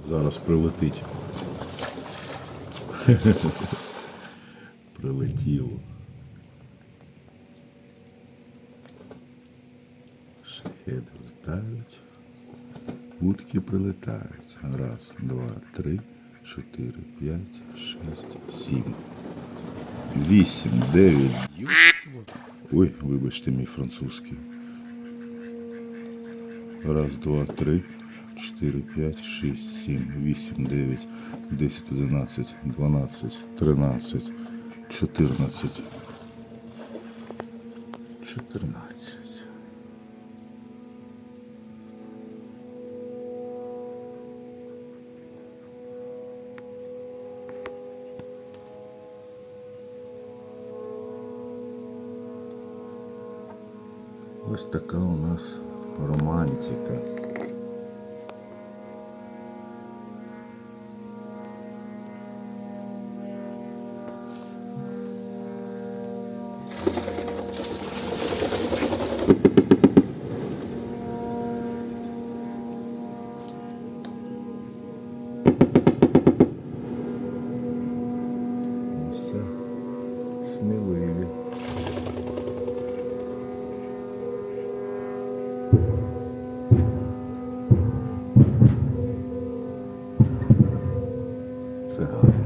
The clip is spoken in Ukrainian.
Зараз прилетить. Прилетіло. Шахеди летають. Утки прилетають. Раз, два, три, 4, 5, 6, 7. 8, 9. Ой, вибачте, мій французький. Раз, два, три, 4, 5, 6, 7, 8, 9, 10, 11, 12, 13, 14. 14. Ось така у нас романтика. Все сміливі. Це гарно.